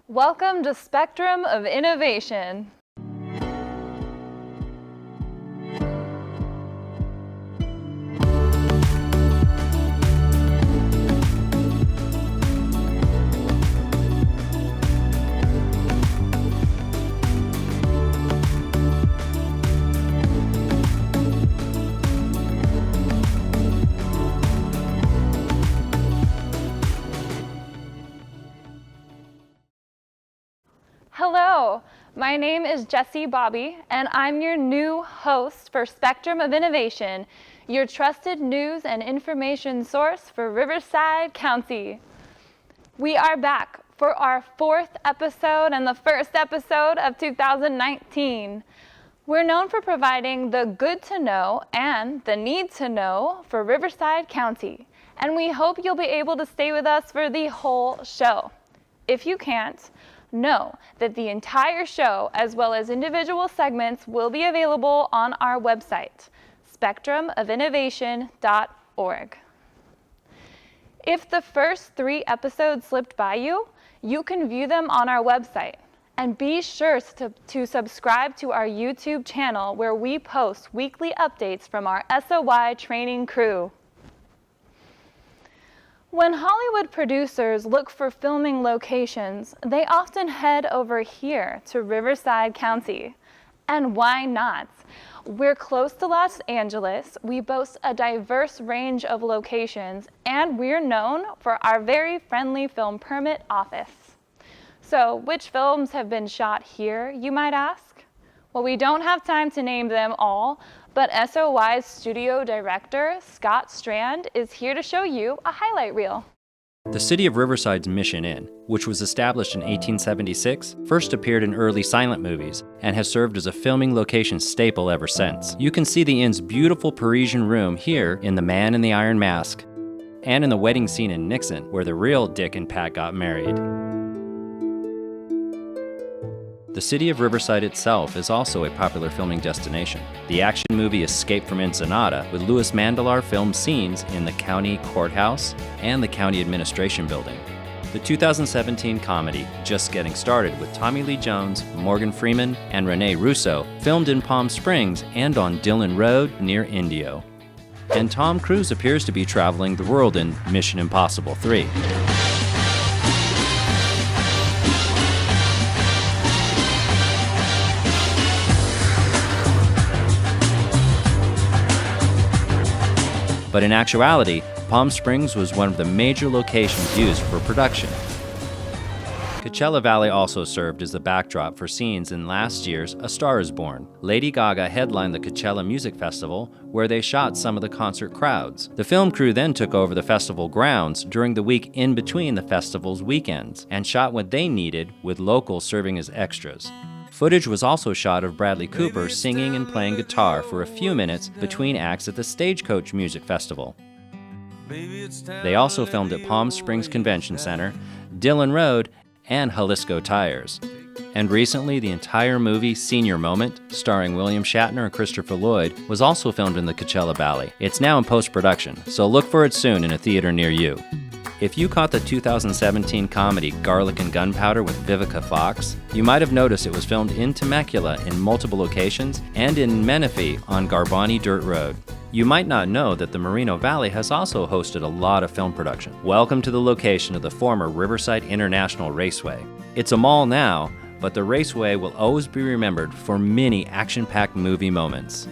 Welcome to Spectrum of Innovation. Hello, my name is Jessie Bobby, and I'm your new host for Spectrum of Innovation, your trusted news and information source for Riverside County. We are back for our 4th episode and the first episode of 2019. We're known for providing the good to know and the need to know for Riverside County, and we hope you'll be able to stay with us for the whole show. If you can't, know that the entire show, as well as individual segments, will be available on our website, spectrumofinnovation.org. If the first 3 episodes slipped by you, you can view them on our website. And be sure to subscribe to our YouTube channel where we post weekly updates from our SOY training crew. When Hollywood producers look for filming locations, they often head over here to Riverside County. And why not? We're close to Los Angeles, we boast a diverse range of locations, and we're known for our very friendly film permit office. So, which films have been shot here, you might ask? Well, we don't have time to name them all, but SOY's studio director, Scott Strand, is here to show you a highlight reel. The City of Riverside's Mission Inn, which was established in 1876, first appeared in early silent movies and has served as a filming location staple ever since. You can see the inn's beautiful Parisian room here in The Man in the Iron Mask, and in the wedding scene in Nixon, where the real Dick and Pat got married. The city of Riverside itself is also a popular filming destination. The action movie Escape from Ensenada, with Louis Mandylor filmed scenes in the county courthouse and the county administration building. The 2017 comedy Just Getting Started with Tommy Lee Jones, Morgan Freeman, and Rene Russo, filmed in Palm Springs and on Dillon Road near Indio. And Tom Cruise appears to be traveling the world in Mission Impossible 3. But in actuality, Palm Springs was one of the major locations used for production. Coachella Valley also served as the backdrop for scenes in last year's A Star Is Born. Lady Gaga headlined the Coachella Music Festival, where they shot some of the concert crowds. The film crew then took over the festival grounds during the week in between the festival's weekends, and shot what they needed, with locals serving as extras. Footage was also shot of Bradley Cooper singing and playing guitar for a few minutes between acts at the Stagecoach Music Festival. They also filmed at Palm Springs Convention Center, Dillon Road, and Jalisco Tires. And recently, the entire movie Senior Moment, starring William Shatner and Christopher Lloyd, was also filmed in the Coachella Valley. It's now in post-production, so look for it soon in a theater near you. If you caught the 2017 comedy Garlic and Gunpowder with Vivica Fox, you might have noticed it was filmed in Temecula in multiple locations and in Menifee on Garbani Dirt Road. You might not know that the Moreno Valley has also hosted a lot of film production. Welcome to the location of the former Riverside International Raceway. It's a mall now, but the raceway will always be remembered for many action-packed movie moments.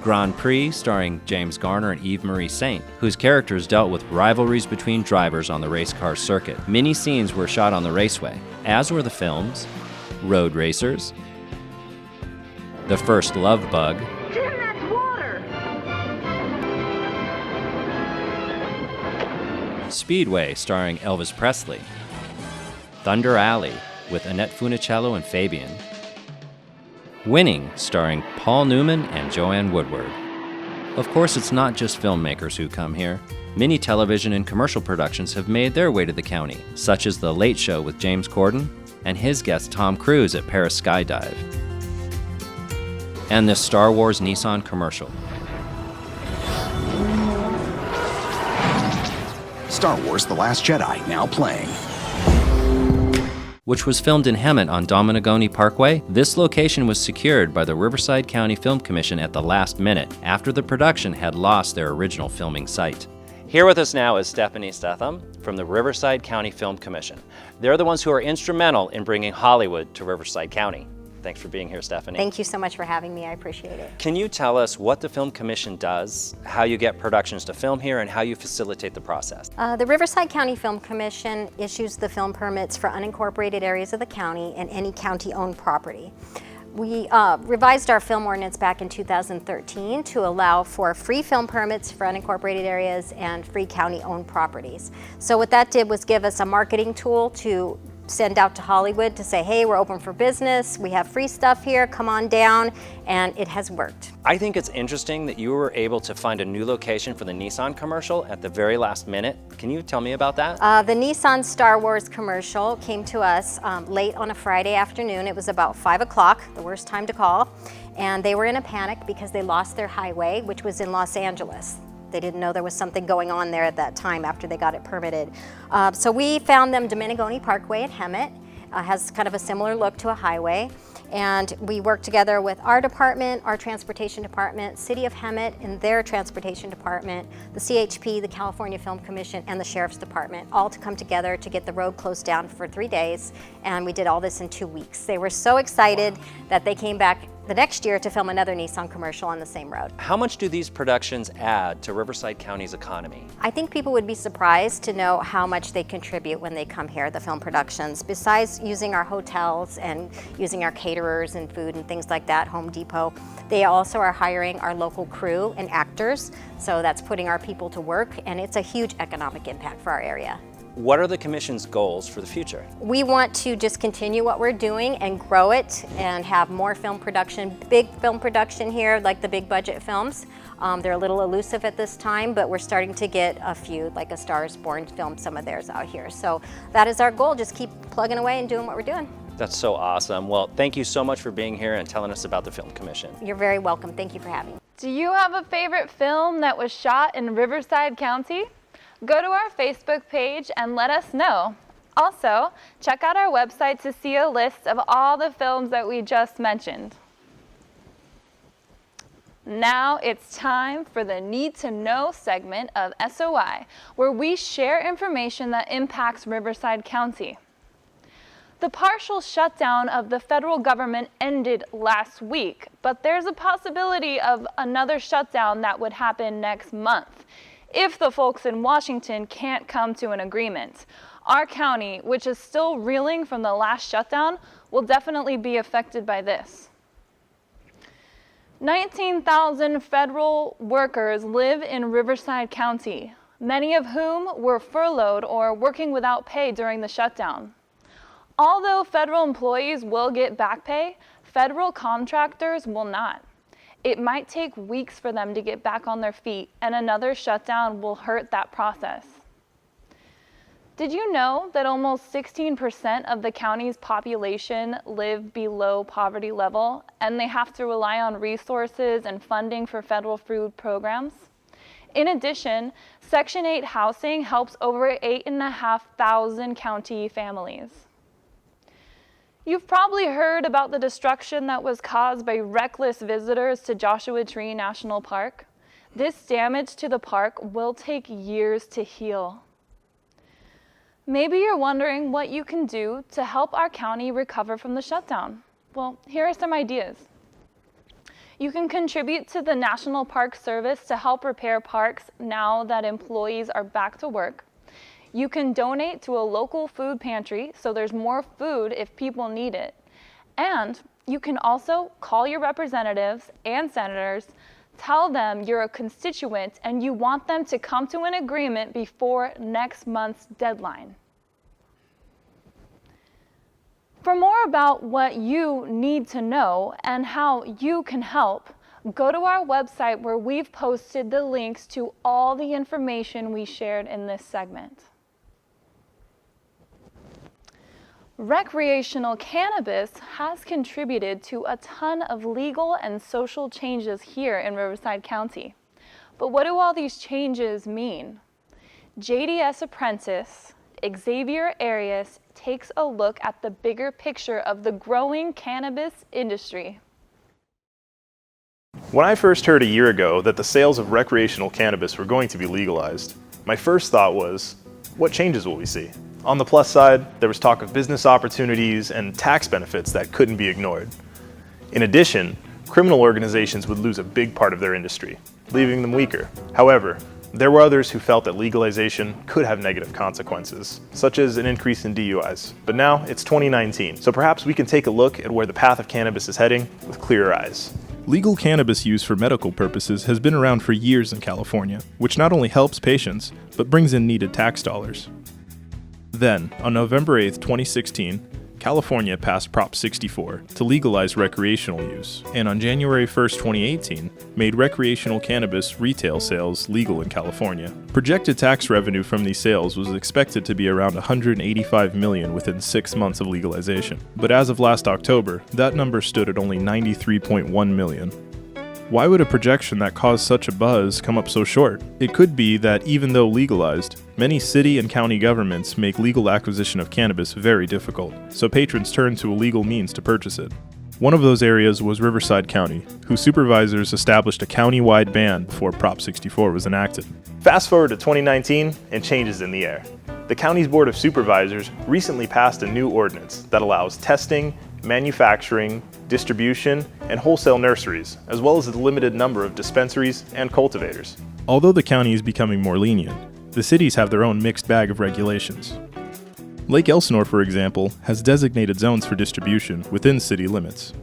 Grand Prix, starring James Garner and Eve Marie Saint, whose characters dealt with rivalries between drivers on the race car circuit. Many scenes were shot on the raceway, as were the films Road Racers, The First Love Bug, Jim, that's water! Speedway, starring Elvis Presley, Thunder Alley, with Annette Funicello and Fabian, Winning, starring Paul Newman and Joanne Woodward. Of course, it's not just filmmakers who come here. Many television and commercial productions have made their way to the county, such as The Late Show with James Corden and his guest Tom Cruise at Perris Skydive, and this Star Wars Nissan commercial. Star Wars The Last Jedi, now playing. which was filmed in Hemet on Dominagoni Parkway. This location was secured by the Riverside County Film Commission at the last minute, after the production had lost their original filming site. Here with us now is Stephanie Stetham from the Riverside County Film Commission. They're the ones who are instrumental in bringing Hollywood to Riverside County. Thanks for being here, Stephanie. Thank you so much for having me. I appreciate it. Can you tell us what the Film Commission does, how you get productions to film here, and how you facilitate the process? The Riverside County Film Commission issues the film permits for unincorporated areas of the county and any county-owned property. We revised our film ordinance back in 2013 to allow for free film permits for unincorporated areas and free county-owned properties. So what that did was give us a marketing tool to send out to Hollywood to say, hey, we're open for business, we have free stuff here, come on down, and it has worked. I think it's interesting that you were able to find a new location for the Nissan commercial at the very last minute. Can you tell me about that? The Nissan Star Wars commercial came to us late on a Friday afternoon. It was about 5 o'clock, the worst time to call, and they were in a panic because they lost their highway, which was in Los Angeles. They didn't know there was something going on there at that time after they got it permitted. So we found them Dominagoni Parkway at Hemet. Has kind of a similar look to a highway. And we worked together with our department, our transportation department, City of Hemet and their transportation department, the CHP, the California Film Commission, and the Sheriff's Department, all to come together to get the road closed down for 3 days. And we did all this in 2 weeks. They were so excited that they came back the next year to film another Nissan commercial on the same road. How much do these productions add to Riverside County's economy? I think people would be surprised to know how much they contribute when they come here, the film productions. Besides using our hotels and using our caterers and food and things like that, Home Depot, they also are hiring our local crew and actors. So that's putting our people to work, and it's a huge economic impact for our area. What are the Commission's goals for the future? We want to just continue what we're doing and grow it and have more film production, big film production here, like the big budget films. They're a little elusive at this time, but we're starting to get a few, like A Star is Born filmed some of theirs out here. So that is our goal, just keep plugging away and doing what we're doing. That's so awesome. Well, thank you so much for being here and telling us about the Film Commission. You're very welcome. Thank you for having me. Do you have a favorite film that was shot in Riverside County? Go to our Facebook page and let us know. Also, check out our website to see a list of all the films that we just mentioned. Now it's time for the Need to Know segment of SOI, where we share information that impacts Riverside County. The partial shutdown of the federal government ended last week, but there's a possibility of another shutdown that would happen next month if the folks in Washington can't come to an agreement. Our county, which is still reeling from the last shutdown, will definitely be affected by this. 19,000 federal workers live in Riverside County, many of whom were furloughed or working without pay during the shutdown. Although federal employees will get back pay, federal contractors will not. It might take weeks for them to get back on their feet, and another shutdown will hurt that process. Did you know that almost 16% of the county's population live below poverty level, and they have to rely on resources and funding for federal food programs? In addition, Section 8 housing helps over 8,500 county families. You've probably heard about the destruction that was caused by reckless visitors to Joshua Tree National Park. This damage to the park will take years to heal. Maybe you're wondering what you can do to help our county recover from the shutdown. Well, here are some ideas. You can contribute to the National Park Service to help repair parks now that employees are back to work. You can donate to a local food pantry so there's more food if people need it. And you can also call your representatives and senators, tell them you're a constituent and you want them to come to an agreement before next month's deadline. For more about what you need to know and how you can help, go to our website where we've posted the links to all the information we shared in this segment. Recreational cannabis has contributed to a ton of legal and social changes here in Riverside County. But what do all these changes mean? JDS apprentice Xavier Arias takes a look at the bigger picture of the growing cannabis industry. When I first heard a year ago that the sales of recreational cannabis were going to be legalized, my first thought was, what changes will we see? On the plus side, there was talk of business opportunities and tax benefits that couldn't be ignored. In addition, criminal organizations would lose a big part of their industry, leaving them weaker. However, there were others who felt that legalization could have negative consequences, such as an increase in DUIs. But now it's 2019, so perhaps we can take a look at where the path of cannabis is heading with clearer eyes. Legal cannabis use for medical purposes has been around for years in California, which not only helps patients, but brings in needed tax dollars. Then, on November 8, 2016, California passed Prop 64 to legalize recreational use, and on January 1, 2018, made recreational cannabis retail sales legal in California. Projected tax revenue from these sales was expected to be around $185 million within 6 months of legalization, but as of last October, that number stood at only $93.1 million. Why would a projection that caused such a buzz come up so short? It could be that even though legalized, many city and county governments make legal acquisition of cannabis very difficult, so patrons turn to illegal means to purchase it. One of those areas was Riverside County, whose supervisors established a county-wide ban before Prop 64 was enacted. Fast forward to 2019 and changes in the air. The county's Board of Supervisors recently passed a new ordinance that allows testing, manufacturing, distribution, and wholesale nurseries, as well as a limited number of dispensaries and cultivators. Although the county is becoming more lenient, the cities have their own mixed bag of regulations. Lake Elsinore, for example, has designated zones for distribution within city limits,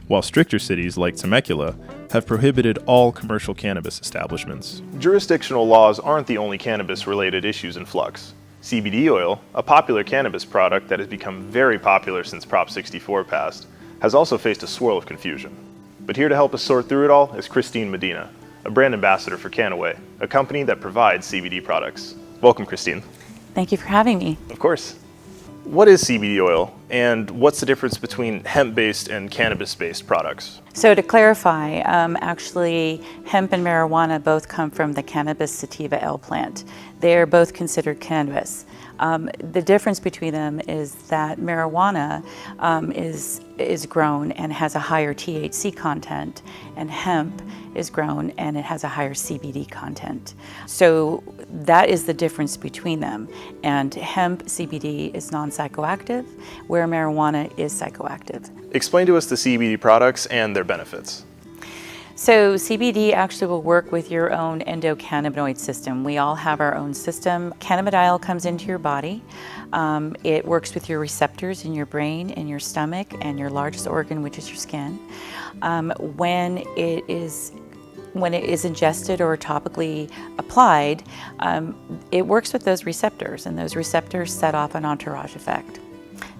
while stricter cities like Temecula have prohibited all commercial cannabis establishments. Jurisdictional laws aren't the only cannabis-related issues in flux. CBD oil, a popular cannabis product that has become very popular since Prop 64 passed, has also faced a swirl of confusion. But here to help us sort through it all is Christine Medina, a brand ambassador for Canaway, a company that provides CBD products. Welcome, Christine. Thank you for having me. Of course. What is CBD oil, and what's the difference between hemp-based and cannabis-based products? So to clarify, actually hemp and marijuana both come from the cannabis sativa L plant. They're both considered cannabis. The difference between them is that marijuana is grown and has a higher THC content, and hemp is grown and it has a higher CBD content. So that is the difference between them. And hemp CBD is non-psychoactive, where marijuana is psychoactive. Explain to us the CBD products and their benefits. So CBD actually will work with your own endocannabinoid system. We all have our own system. Cannabidiol comes into your body. It works with your receptors in your brain, in your stomach, and your largest organ, which is your skin. When it is ingested or topically applied, it works with those receptors, and those receptors set off an entourage effect.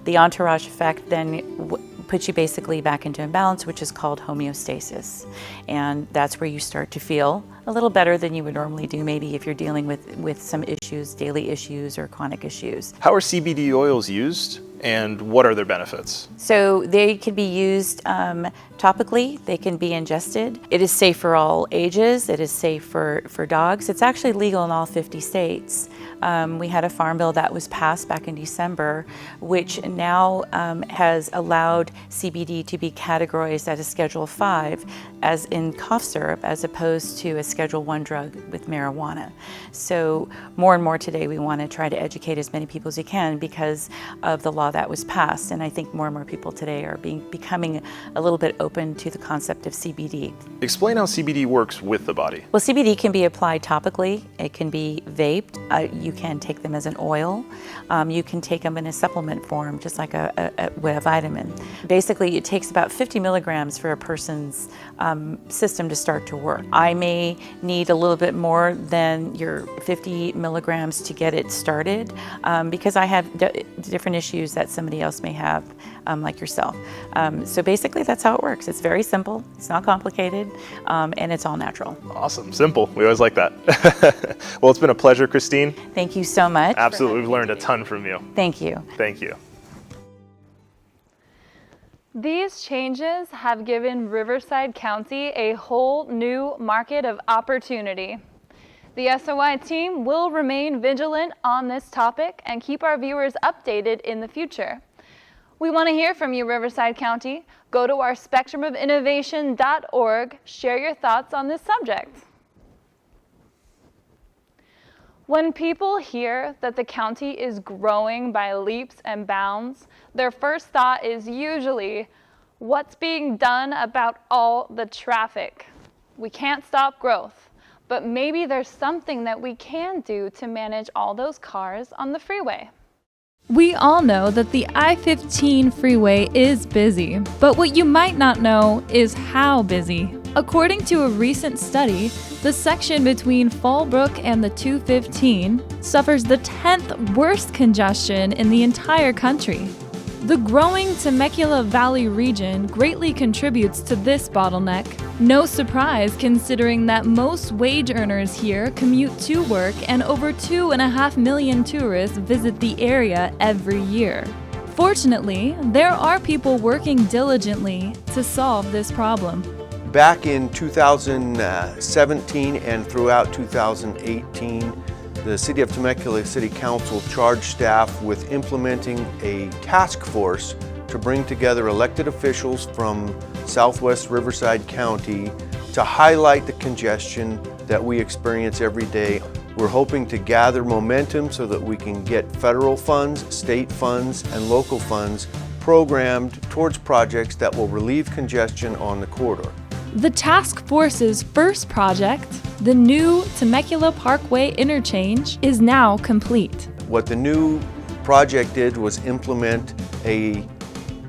The entourage effect then puts you basically back into imbalance, which is called homeostasis. And that's where you start to feel a little better than you would normally do, maybe if you're dealing with some issues, daily issues or chronic issues. How are CBD oils used, and what are their benefits? So they can be used topically, they can be ingested. It is safe for all ages, it is safe for dogs. It's actually legal in all 50 states. We had a farm bill that was passed back in December, which now has allowed CBD to be categorized as a Schedule 5, as in cough syrup, as opposed to a Schedule 1 drug with marijuana. So more and more today we want to try to educate as many people as we can because of the law that was passed, and I think more and more people today are becoming a little bit open to the concept of CBD. Explain how CBD works with the body. Well, CBD can be applied topically, it can be vaped, you can take them as an oil, you can take them in a supplement form, just like a vitamin. Basically, it takes about 50 milligrams for a person's system to start to work. I may need a little bit more than your 50 milligrams to get it started because I have different issues that somebody else may have, like yourself. So basically, that's how it works. It's very simple, it's not complicated, and it's all natural. Awesome, simple. We always like that. Well, it's been a pleasure, Christine. Thank you so much. Absolutely, we've learned a ton from you. Thank you. Thank you. These changes have given Riverside County a whole new market of opportunity. The SOI team will remain vigilant on this topic and keep our viewers updated in the future. We want to hear from you, Riverside County. Go to our spectrumofinnovation.org, share your thoughts on this subject. When people hear that the county is growing by leaps and bounds, their first thought is usually, what's being done about all the traffic? We can't stop growth, but maybe there's something that we can do to manage all those cars on the freeway. We all know that the I-15 freeway is busy, but what you might not know is how busy. According to a recent study, the section between Fallbrook and the 215 suffers the 10th worst congestion in the entire country. The growing Temecula Valley region greatly contributes to this bottleneck. No surprise considering that most wage earners here commute to work and over 2.5 million tourists visit the area every year. Fortunately, there are people working diligently to solve this problem. Back in 2017 and throughout 2018, the City of Temecula City Council charged staff with implementing a task force to bring together elected officials from Southwest Riverside County to highlight the congestion that we experience every day. We're hoping to gather momentum so that we can get federal funds, state funds, and local funds programmed towards projects that will relieve congestion on the corridor. The task force's first project, the new Temecula Parkway interchange, is now complete. What the new project did was implement a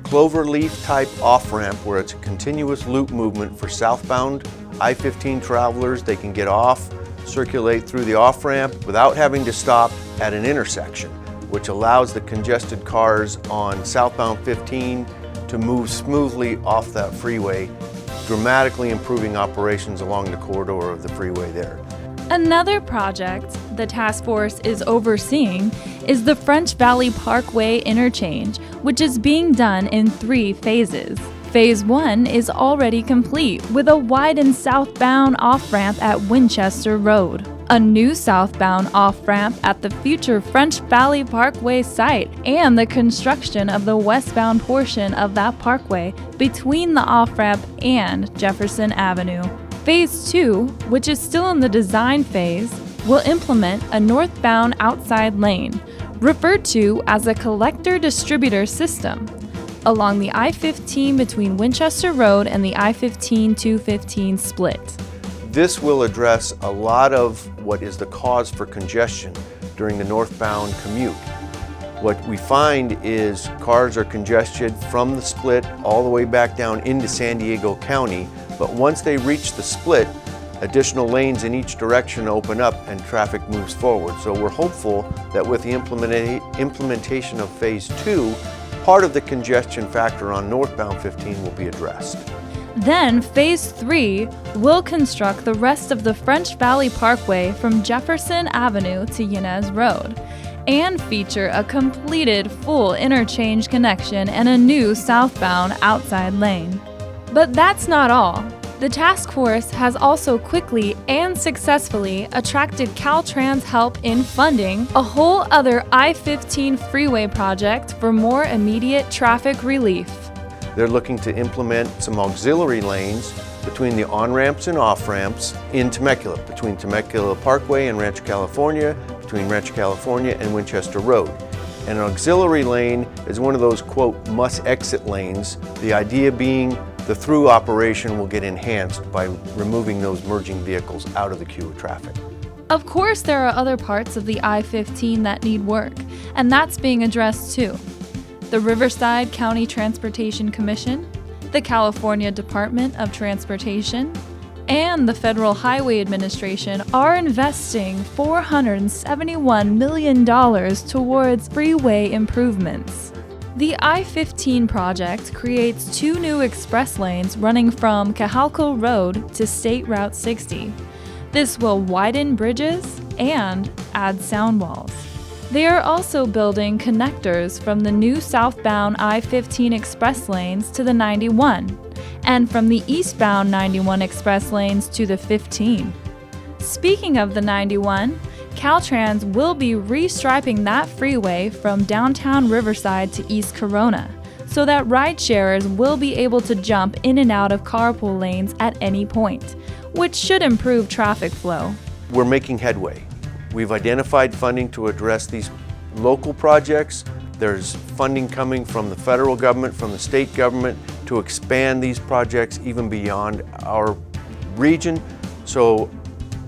cloverleaf type off-ramp where it's a continuous loop movement for southbound I-15 travelers. They can get off, circulate through the off-ramp without having to stop at an intersection, which allows the congested cars on southbound 15 to move smoothly off that freeway, dramatically improving operations along the corridor of the freeway there. Another project the task force is overseeing is the French Valley Parkway interchange, which is being done in 3 phases. Phase 1 is already complete with a widened southbound off-ramp at Winchester Road, a new southbound off-ramp at the future French Valley Parkway site, and the construction of the westbound portion of that parkway between the off-ramp and Jefferson Avenue. Phase 2, which is still in the design phase, will implement a northbound outside lane, referred to as a collector-distributor system, along the I-15 between Winchester Road and the I-15-215 split. This will address a lot of what is the cause for congestion during the northbound commute. What we find is cars are congested from the split all the way back down into San Diego County, but once they reach the split, additional lanes in each direction open up and traffic moves forward. So we're hopeful that with the implementation of Phase 2, part of the congestion factor on northbound 15 will be addressed. Then Phase 3 will construct the rest of the French Valley Parkway from Jefferson Avenue to Yanez Road, and feature a completed full interchange connection and a new southbound outside lane. But that's not all. The task force has also quickly and successfully attracted Caltrans' help in funding a whole other I-15 freeway project for more immediate traffic relief. They're looking to implement some auxiliary lanes between the on-ramps and off-ramps in Temecula, between Temecula Parkway and Rancho California, between Rancho California and Winchester Road. And an auxiliary lane is one of those, quote, must-exit lanes, the idea being the through operation will get enhanced by removing those merging vehicles out of the queue of traffic. Of course, there are other parts of the I-15 that need work, and that's being addressed too. The Riverside County Transportation Commission, the California Department of Transportation, and the Federal Highway Administration are investing $471 million towards freeway improvements. The I-15 project creates 2 new express lanes running from Cajalco Road to State Route 60. This will widen bridges and add sound walls. They are also building connectors from the new southbound I-15 express lanes to the 91, and from the eastbound 91 express lanes to the 15. Speaking of the 91, Caltrans will be restriping that freeway from downtown Riverside to East Corona, so that ride sharers will be able to jump in and out of carpool lanes at any point, which should improve traffic flow. We're making headway. We've identified funding to address these local projects. There's funding coming from the federal government, from the state government, to expand these projects even beyond our region. So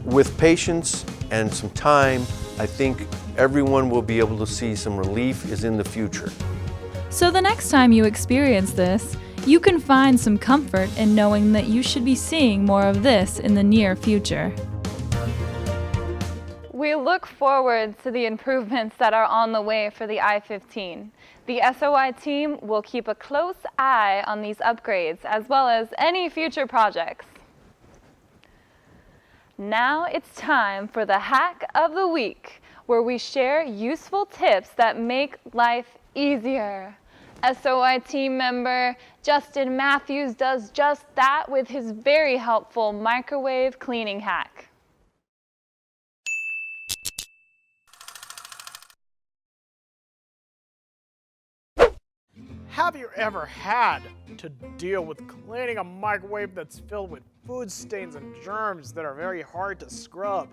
with patience and some time, I think everyone will be able to see some relief is in the future. So the next time you experience this, you can find some comfort in knowing that you should be seeing more of this in the near future. We look forward to the improvements that are on the way for the I-15. The SOI team will keep a close eye on these upgrades as well as any future projects. Now it's time for the Hack of the Week, where we share useful tips that make life easier. SOI team member Justin Matthews does just that with his very helpful microwave cleaning hack. Have you ever had to deal with cleaning a microwave that's filled with food stains and germs that are very hard to scrub?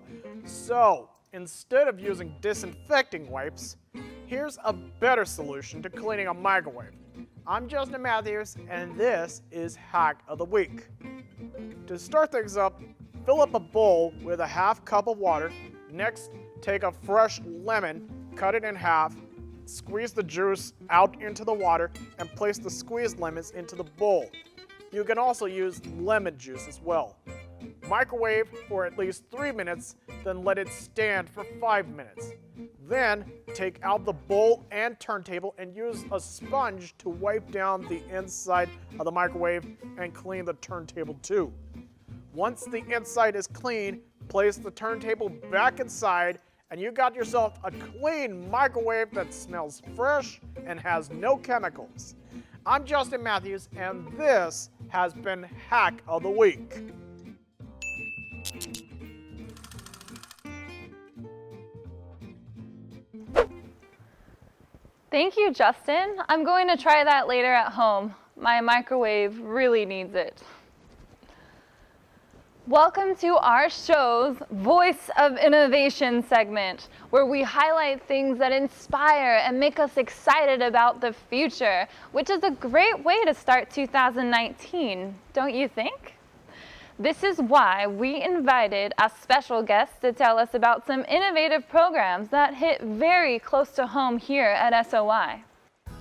So, instead of using disinfecting wipes, here's a better solution to cleaning a microwave. I'm Justin Matthews, and this is Hack of the Week. To start things up, fill up a bowl with a half cup of water. Next, take a fresh lemon, cut it in half, squeeze the juice out into the water, and place the squeezed lemons into the bowl. You can also use lemon juice as well. Microwave for at least 3 minutes, then let it stand for 5 minutes. Then take out the bowl and turntable and use a sponge to wipe down the inside of the microwave and clean the turntable too. Once the inside is clean, place the turntable back inside and you got yourself a clean microwave that smells fresh and has no chemicals. I'm Justin Matthews, and this has been Hack of the Week. Thank you, Justin. I'm going to try that later at home. My microwave really needs it. Welcome to our show's Voice of Innovation segment, where we highlight things that inspire and make us excited about the future, which is a great way to start 2019, don't you think? This is why we invited a special guest to tell us about some innovative programs that hit very close to home here at SOI.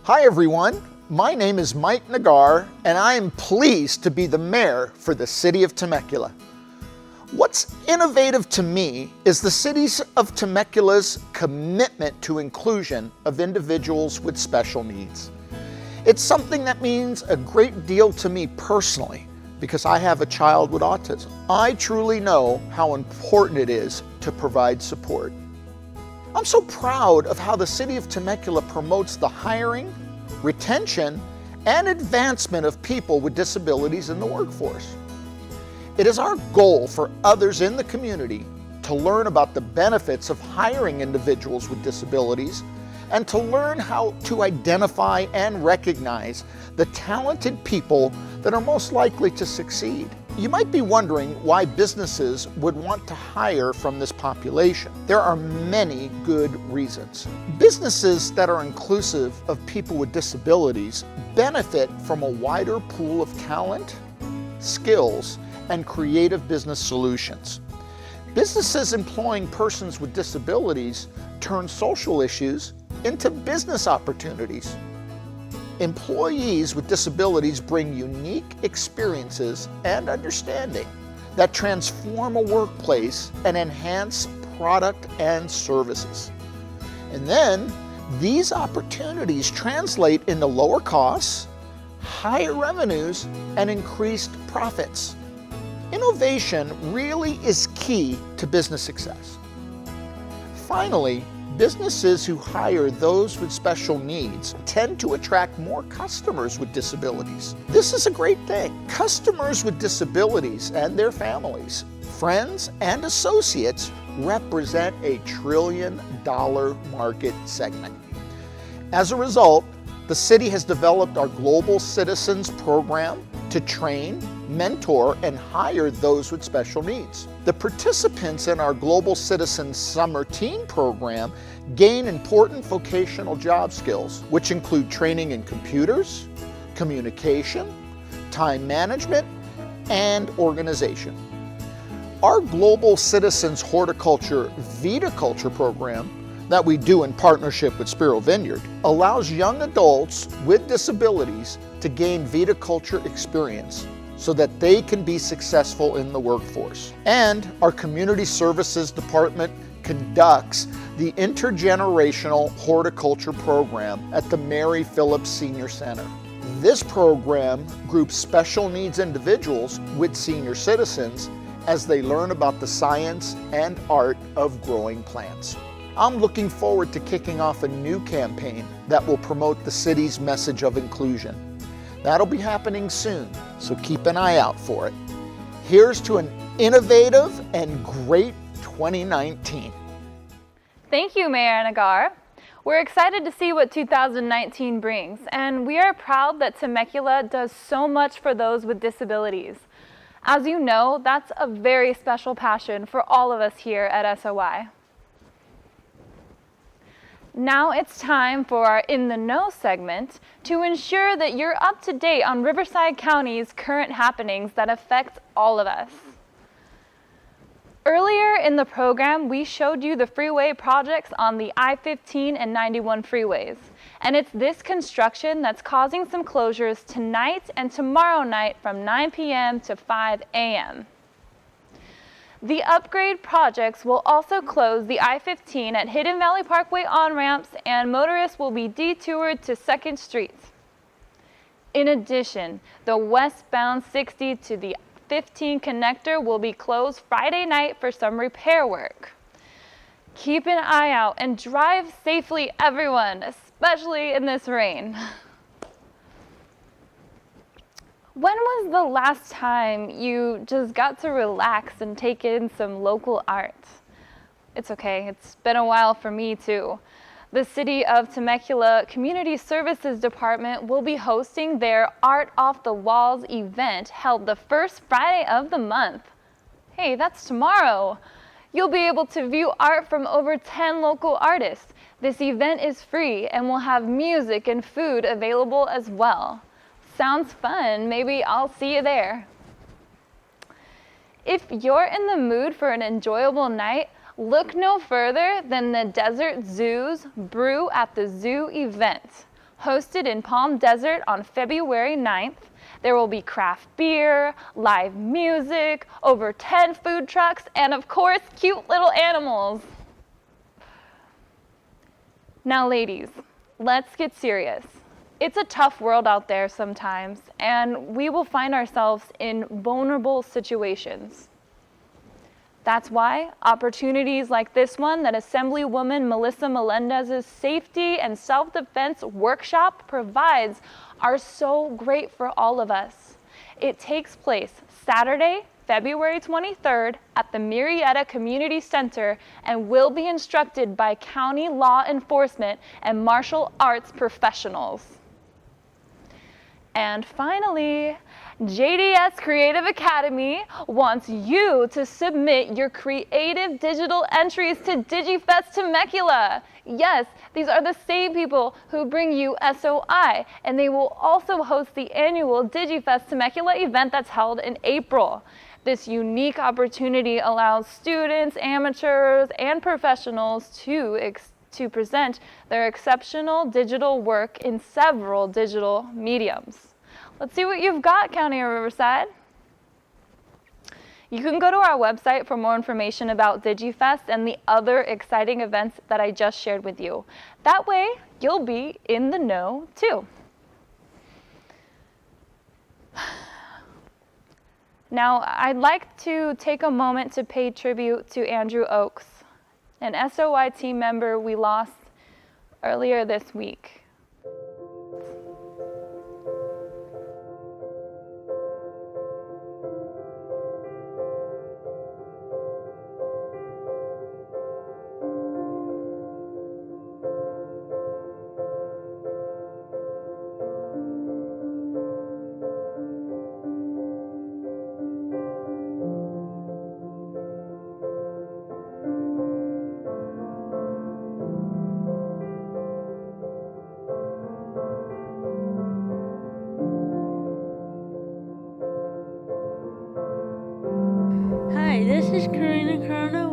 Hi everyone, my name is Mike Naggar, and I am pleased to be the mayor for the City of Temecula. What's innovative to me is the City of Temecula's commitment to inclusion of individuals with special needs. It's something that means a great deal to me personally because I have a child with autism. I truly know how important it is to provide support. I'm so proud of how the City of Temecula promotes the hiring, retention, and advancement of people with disabilities in the workforce. It is our goal for others in the community to learn about the benefits of hiring individuals with disabilities and to learn how to identify and recognize the talented people that are most likely to succeed. You might be wondering why businesses would want to hire from this population. There are many good reasons. Businesses that are inclusive of people with disabilities benefit from a wider pool of talent, skills, and creative business solutions. Businesses employing persons with disabilities turn social issues into business opportunities. Employees with disabilities bring unique experiences and understanding that transform a workplace and enhance product and services. And then these opportunities translate into lower costs, higher revenues, and increased profits. Innovation really is key to business success. Finally, businesses who hire those with special needs tend to attract more customers with disabilities. This is a great thing. Customers with disabilities and their families friends and associates represent a $1 trillion market segment. As a result, the city has developed our Global Citizens program to train, mentor, and hire those with special needs. The participants in our Global Citizens Summer Teen program gain important vocational job skills, which include training in computers, communication, time management, and organization. Our Global Citizens Horticulture Viticulture program that we do in partnership with Spiro Vineyard allows young adults with disabilities to gain viticulture experience so that they can be successful in the workforce. And our Community Services Department conducts the Intergenerational Horticulture program at the Mary Phillips Senior Center. This program groups special needs individuals with senior citizens as they learn about the science and art of growing plants. I'm looking forward to kicking off a new campaign that will promote the city's message of inclusion. That'll be happening soon, so keep an eye out for it. Here's to an innovative and great 2019. Thank you, Mayor Naggar. We're excited to see what 2019 brings, and we are proud that Temecula does so much for those with disabilities. As you know, that's a very special passion for all of us here at SOI. Now it's time for our In the Know segment to ensure that you're up to date on Riverside County's current happenings that affect all of us. Earlier in the program, we showed you the freeway projects on the I-15 and 91 freeways, and it's this construction that's causing some closures tonight and tomorrow night from 9 p.m. to 5 a.m. The upgrade projects will also close the I-15 at Hidden Valley Parkway on-ramps, and motorists will be detoured to 2nd Street. In addition, the westbound 60 to the 15 connector will be closed Friday night for some repair work. Keep an eye out and drive safely, everyone, especially in this rain. When was the last time you just got to relax and take in some local art? It's okay, it's been a while for me too. The City of Temecula Community Services Department will be hosting their Art Off the Walls event held the first Friday of the month. Hey, that's tomorrow. You'll be able to view art from over 10 local artists. This event is free and will have music and food available as well. Sounds fun. Maybe I'll see you there. If you're in the mood for an enjoyable night, look no further than the Desert Zoo's Brew at the Zoo event. Hosted in Palm Desert on February 9th, there will be craft beer, live music, over 10 food trucks, and of course, cute little animals. Now ladies, let's get serious. It's a tough world out there sometimes, and we will find ourselves in vulnerable situations. That's why opportunities like this one that Assemblywoman Melissa Melendez's Safety and Self-Defense Workshop provides are so great for all of us. It takes place Saturday, February 23rd at the Murrieta Community Center and will be instructed by county law enforcement and martial arts professionals. And finally, JDS Creative Academy wants you to submit your creative digital entries to DigiFest Temecula. Yes, these are the same people who bring you SOI, and they will also host the annual DigiFest Temecula event that's held in April. This unique opportunity allows students, amateurs, and professionals to present their exceptional digital work in several digital mediums. Let's see what you've got, County of Riverside. You can go to our website for more information about DigiFest and the other exciting events that I just shared with you. That way, you'll be in the know too. Now, I'd like to take a moment to pay tribute to Andrew Oakes, an SOI team member we lost earlier this week.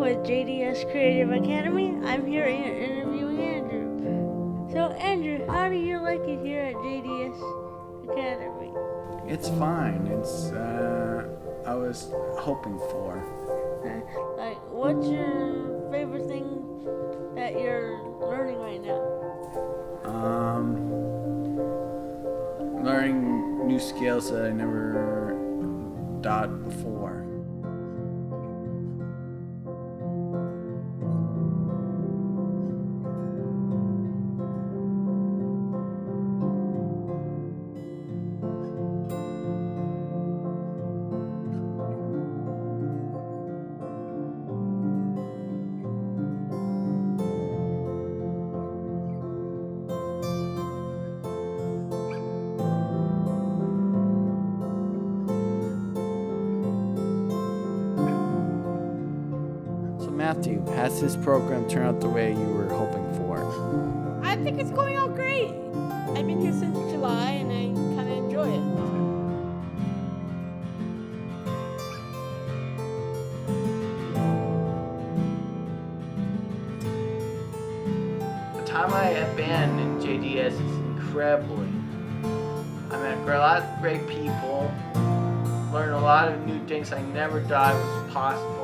with JDS Creative Academy. I'm here interviewing Andrew. So Andrew, how do you like it here at JDS Academy? It's fine. It's I was hoping for. Like, what's your favorite thing that you're learning right now? Learning new skills that I never thought before. Matthew, has this program turned out the way you were hoping for? I think it's going out great. I've been here since July and I kind of enjoy it. The time I have been in JDS is incredibly. I met a lot of great people, learned a lot of new things I never thought was possible.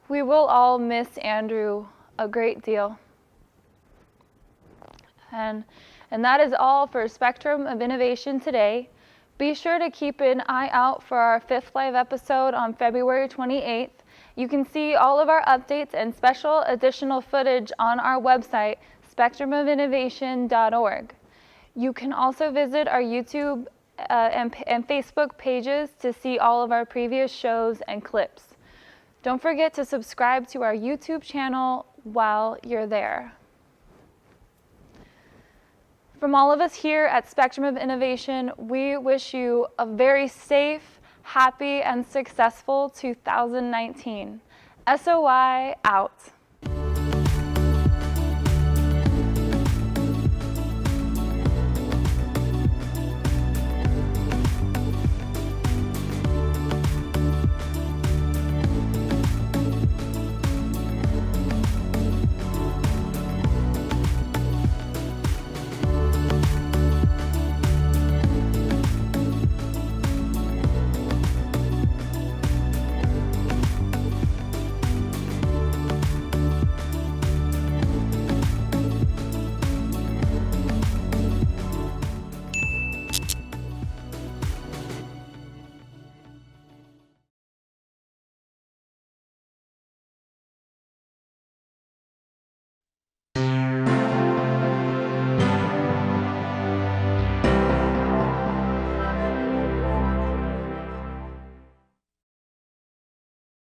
We will all miss Andrew a great deal. And that is all for Spectrum of Innovation today. Be sure to keep an eye out for our 5th live episode on February 28th. You can see all of our updates and special additional footage on our website, spectrumofinnovation.org. You can also visit our YouTube and Facebook pages to see all of our previous shows and clips. Don't forget to subscribe to our YouTube channel while you're there. From all of us here at Spectrum of Innovation, we wish you a very safe, happy, and successful 2019. SOI out.